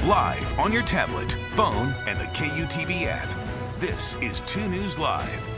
live on your tablet, phone, and the KUTV app. This is 2 News Live.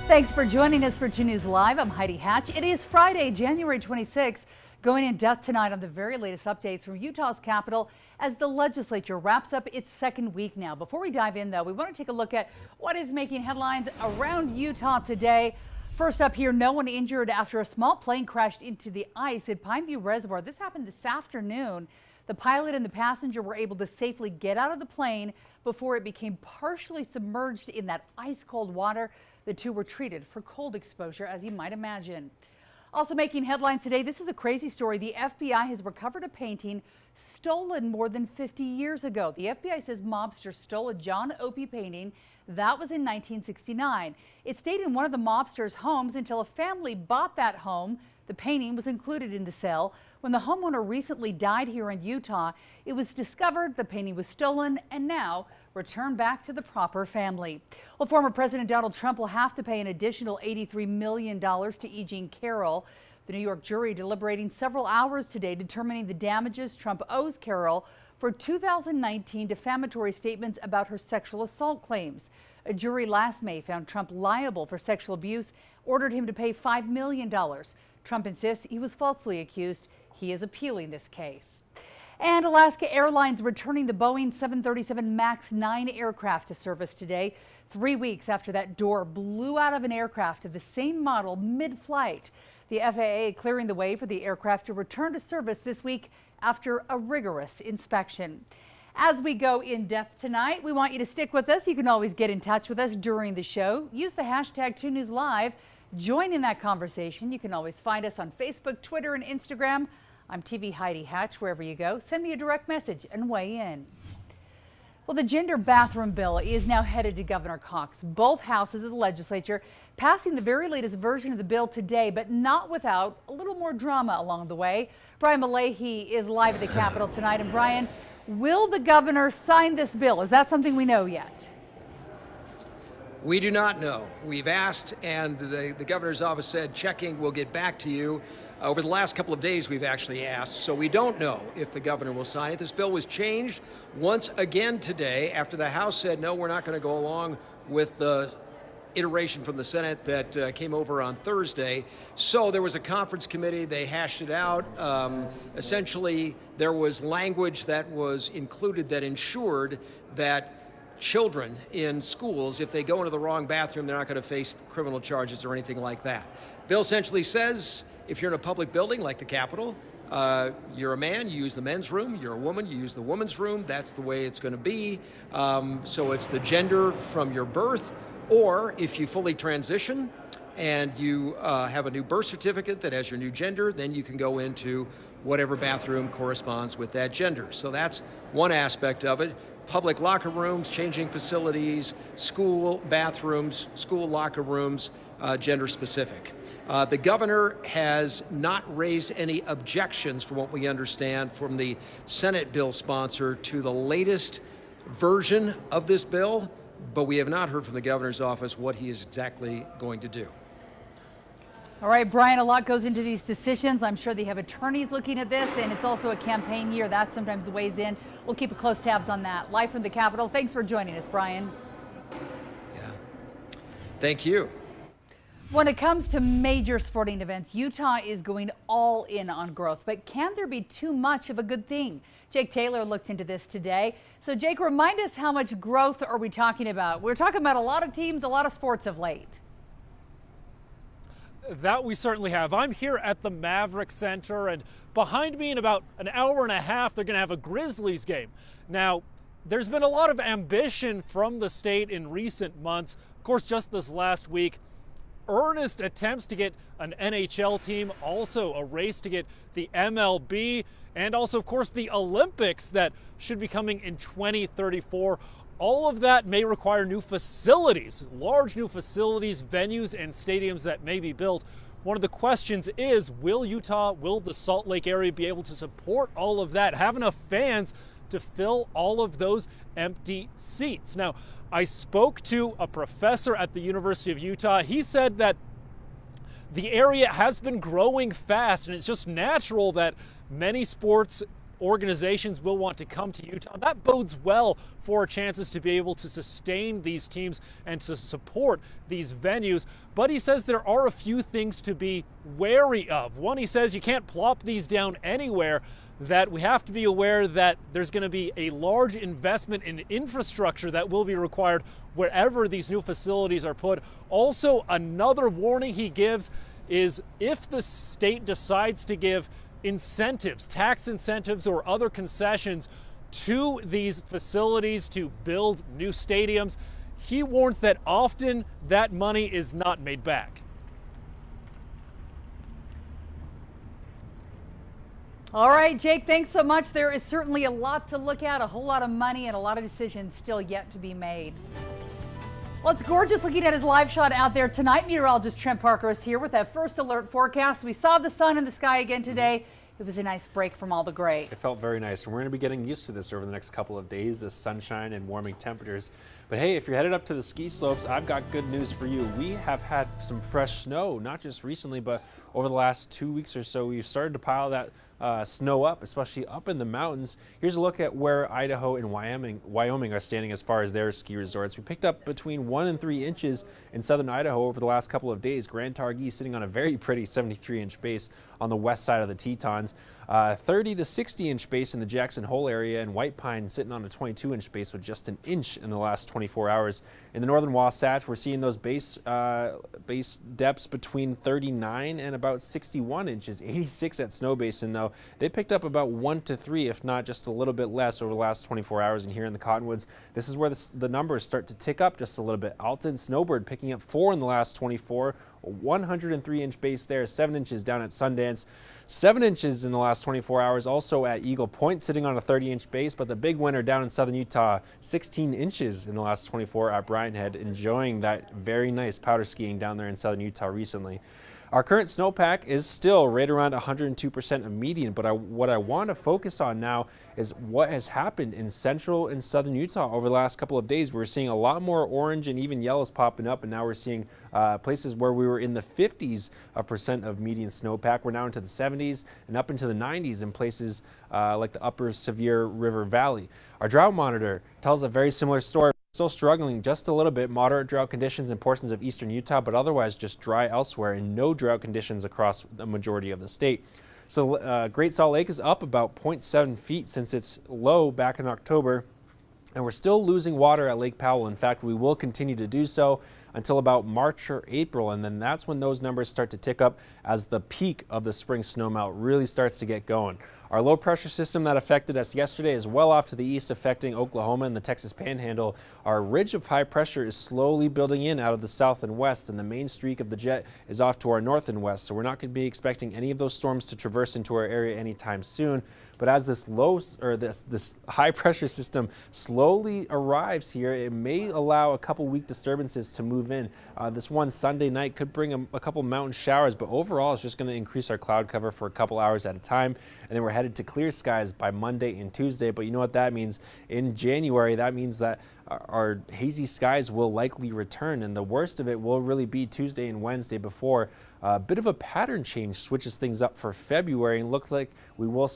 Thanks for joining us for 2 News Live. I'm Heidi Hatch. It is Friday, January 26th. Going in depth tonight on the very latest updates from Utah's capital as the legislature wraps up its second week now. Before we dive in, though, we want to take a look at what is making headlines around Utah today. First up here, no one injured after a small plane crashed into the ice at Pineview Reservoir. This happened this afternoon. The pilot and the passenger were able to safely get out of the plane before it became partially submerged in that ice-cold water. The two were treated for cold exposure, as you might imagine. Also making headlines today, this is a crazy story. The FBI has recovered a painting stolen more than 50 years ago. The FBI says mobsters stole a John Opie painting. That was in 1969. It stayed in one of the mobsters' homes until a family bought that home. The painting was included in the sale. When the homeowner recently died here in Utah, it was discovered the painting was stolen and now returned back to the proper family. Well, former President Donald Trump will have to pay an additional $83 million to E. Jean Carroll. The New York jury deliberating several hours today determining the damages Trump owes Carroll for 2019 defamatory statements about her sexual assault claims. A jury last May found Trump liable for sexual abuse, ordered him to pay $5 million. Trump insists he was falsely accused. He is appealing this case. And Alaska Airlines returning the Boeing 737 MAX 9 aircraft to service today, 3 weeks after that door blew out of an aircraft of the same model mid-flight. The FAA clearing the way for the aircraft to return to service this week after a rigorous inspection. As we go in depth tonight, we want you to stick with us. You can always get in touch with us during the show. Use the hashtag 2NewsLive. Join in that conversation. You can always find us on Facebook, Twitter, and Instagram. I'm TV Heidi Hatch. Wherever you go, send me a direct message and weigh in. Well, the gender bathroom bill is now headed to Governor Cox. Both houses of the legislature passing the very latest version of the bill today, but not without a little more drama along the way. Brian Malahy is live at the Capitol tonight. And Brian, will the governor sign this bill? Is that something we know yet? We do not know. We've asked, and the governor's office said checking, we'll get back to you. Over the last couple of days, we've actually asked, so we don't know if the governor will sign it. This bill was changed once again today after the House said, no, we're not going to go along with the iteration from the Senate that came over on Thursday. So there was a conference committee. They hashed it out. Essentially, there was language that was included that ensured that children in schools, if they go into the wrong bathroom, they're not going to face criminal charges or anything like that. Bill essentially says if you're in a public building like the Capitol, you're a man, you use the men's room. You're a woman, you use the woman's room. That's the way it's going to be. So it's the gender from your birth. Or if you fully transition and you have a new birth certificate that has your new gender, then you can go into whatever bathroom corresponds with that gender. So that's one aspect of it. Public locker rooms, changing facilities, school bathrooms, school locker rooms, gender specific. The governor has not raised any objections, from what we understand, from the Senate bill sponsor to the latest version of this bill, but we have not heard from the governor's office what he is exactly going to do. All right, Brian, a lot goes into these decisions. I'm sure they have attorneys looking at this, and it's also a campaign year. That sometimes weighs in. We'll keep a close tabs on that. Live from the Capitol. Thanks for joining us, Brian. Yeah. Thank you. When it comes to major sporting events, Utah is going all in on growth. But can there be too much of a good thing? Jake Taylor looked into this today. So, Jake, remind us, how much growth are we talking about? We're talking about a lot of teams, a lot of sports of late. That we certainly have. I'm here at the Maverick Center, and behind me in about an hour and a half, they're going to have a Grizzlies game. Now, there's been a lot of ambition from the state in recent months. Of course, just this last week, earnest attempts to get an NHL team, also a race to get the MLB, and also, of course, the Olympics that should be coming in 2034. All of that may require new facilities, large new facilities, venues, and stadiums that may be built. One of the questions is, will the Salt Lake area be able to support all of that, have enough fans to fill all of those empty seats? Now, I spoke to a professor at the University of Utah. He said that the area has been growing fast, and it's just natural that many sports organizations will want to come to Utah. That bodes well for our chances to be able to sustain these teams and to support these venues. But he says there are a few things to be wary of. One, he says you can't plop these down anywhere, that we have to be aware that there's going to be a large investment in infrastructure that will be required wherever these new facilities are put. Also, another warning he gives is if the state decides to give incentives, tax incentives or other concessions to these facilities to build new stadiums, he warns that often that money is not made back. All right, Jake, thanks so much. There is certainly a lot to look at, a whole lot of money and a lot of decisions still yet to be made. Well, it's gorgeous looking at his live shot out there tonight. Meteorologist Trent Parker is here with that first alert forecast. We saw the sun in the sky again today. It was a nice break from all the gray. It felt very nice, and we're going to be getting used to this over the next couple of days, the sunshine and warming temperatures. But hey, if you're headed up to the ski slopes, I've got good news for you. We have had some fresh snow, not just recently, but over the last 2 weeks or so. We've started to pile that snow up, especially up in the mountains. Here's a look at where Idaho and Wyoming are standing as far as their ski resorts. We picked up between 1 and 3 inches in southern Idaho over the last couple of days. Grand Targhee sitting on a very pretty 73-inch base on the west side of the Tetons. 30 to 60-inch base in the Jackson Hole area, and White Pine sitting on a 22-inch base with just an inch in the last 24 hours. In the northern Wasatch, we're seeing those base depths between 39 and about 61 inches. 86 at Snow Basin, though. They picked up about 1 to 3, if not just a little bit less, over the last 24 hours. And here in the Cottonwoods, this is where the numbers start to tick up just a little bit. Alton, Snowbird picking up 4 in the last 24. 103-inch base there, 7 inches down at Sundance, 7 inches in the last 24 hours also at Eagle Point, sitting on a 30-inch base. But the big winner down in southern Utah, 16 inches in the last 24 at Bryan Head, enjoying that very nice powder skiing down there in southern Utah recently. Our current snowpack is still right around 102% of median, but what I want to focus on now is what has happened in central and southern Utah over the last couple of days. We're seeing a lot more orange and even yellows popping up, and now we're seeing places where we were in the 50s of median snowpack. We're now into the 70s and up into the 90s in places like the upper Sevier River Valley. Our drought monitor tells a very similar story. Still struggling just a little bit, moderate drought conditions in portions of eastern Utah, but otherwise just dry elsewhere and no drought conditions across the majority of the state. So Great Salt Lake is up about 0.7 feet since its low back in October, and we're still losing water at Lake Powell. In fact, we will continue to do so until about March or April, and then that's when those numbers start to tick up as the peak of the spring snowmelt really starts to get going. Our low pressure system that affected us yesterday is well off to the east, affecting Oklahoma and the Texas Panhandle. Our ridge of high pressure is slowly building in out of the south and west, and the main streak of the jet is off to our north and west. So we're not going to be expecting any of those storms to traverse into our area anytime soon. But as this this high pressure system slowly arrives here, it may allow a couple weak disturbances to move in. This one Sunday night could bring a couple mountain showers, but overall it's just going to increase our cloud cover for a couple hours at a time. And then we're headed to clear skies by Monday and Tuesday. But you know what that means? In January, that means that our hazy skies will likely return, and the worst of it will really be Tuesday and Wednesday before a bit of a pattern change switches things up for February, and looks like we will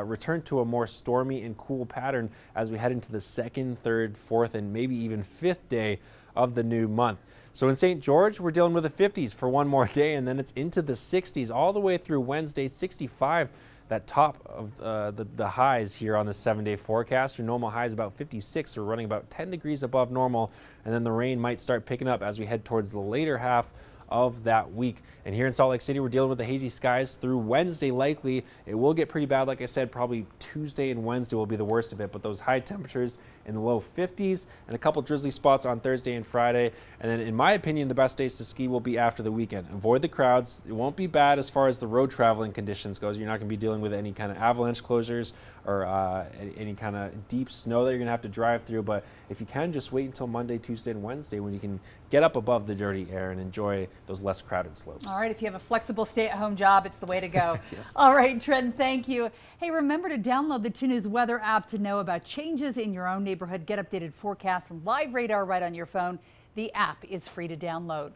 return to a more stormy and cool pattern as we head into the 2nd, 3rd, 4th, and maybe even 5th day of the new month. So in St. George, we're dealing with the 50s for one more day, and then it's into the 60s all the way through Wednesday, 65. That top of the highs here on the 7-day forecast. Your normal high is about 56. We're running about 10 degrees above normal, and then the rain might start picking up as we head towards the later half of that week. And here in Salt Lake City, we're dealing with the hazy skies through Wednesday likely. It will get pretty bad, like I said, probably Tuesday and Wednesday will be the worst of it, but those high temperatures in the low 50s and a couple drizzly spots on Thursday and Friday. And then in my opinion, the best days to ski will be after the weekend. Avoid the crowds. It won't be bad as far as the road traveling conditions goes. You're not going to be dealing with any kind of avalanche closures or any kind of deep snow that you're going to have to drive through. But if you can, just wait until Monday, Tuesday, and Wednesday when you can get up above the dirty air and enjoy those less crowded slopes. All right, if you have a flexible stay-at-home job, it's the way to go. Yes. All right, Trent, thank you. Hey, remember to download the 2 News weather app to know about changes in your own neighborhood. Get updated forecasts and live radar right on your phone. The app is free to download.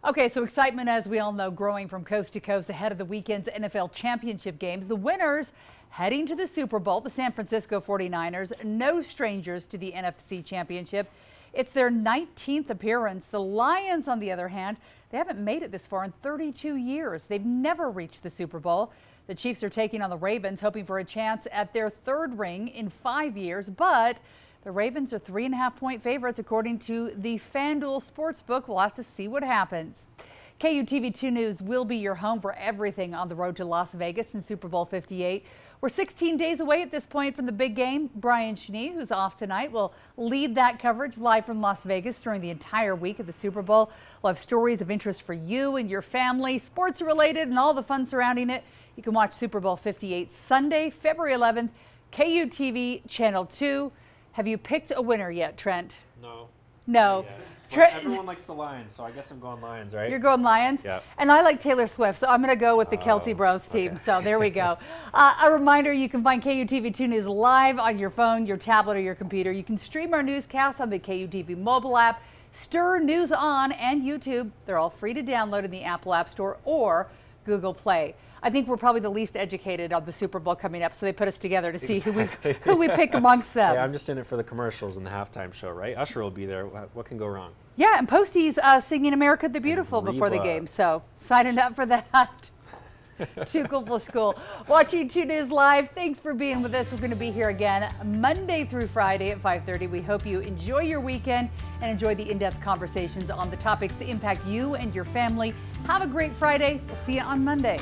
Okay, so excitement, as we all know, growing from coast to coast ahead of the weekend's NFL championship games. The winners heading to the Super Bowl, the San Francisco 49ers, no strangers to the NFC championship. It's their 19th appearance. The Lions, on the other hand, they haven't made it this far in 32 years. They've never reached the Super Bowl. The Chiefs are taking on the Ravens, hoping for a chance at their third ring in 5 years, but the Ravens are 3.5-point favorites according to the FanDuel Sportsbook. We'll have to see what happens. KUTV 2 News will be your home for everything on the road to Las Vegas in Super Bowl 58. We're 16 days away at this point from the big game. Brian Schnee, who's off tonight, will lead that coverage live from Las Vegas during the entire week of the Super Bowl. We'll have stories of interest for you and your family, sports related, and all the fun surrounding it. You can watch Super Bowl 58 Sunday, February 11th, KUTV Channel 2. Have you picked a winner yet, Trent? No. No. Well, everyone likes the Lions, so I guess I'm going Lions, right? You're going Lions? Yep. And I like Taylor Swift, so I'm going to go with the Kelsey Bros team. Okay. So there we go. A reminder, you can find KUTV 2 News live on your phone, your tablet, or your computer. You can stream our newscasts on the KUTV mobile app, Stir News On, and YouTube. They're all free to download in the Apple App Store or Google Play. I think we're probably the least educated on the Super Bowl coming up, so they put us together to see who we pick amongst them. Yeah, I'm just in it for the commercials and the halftime show, right? Usher will be there. What can go wrong? Yeah, and Posty's singing America the Beautiful before the game, so signing up for that. Too cool for school. Watching 2 News Live, thanks for being with us. We're going to be here again Monday through Friday at 5:30. We hope you enjoy your weekend and enjoy the in-depth conversations on the topics that impact you and your family. Have a great Friday. We'll see you on Monday.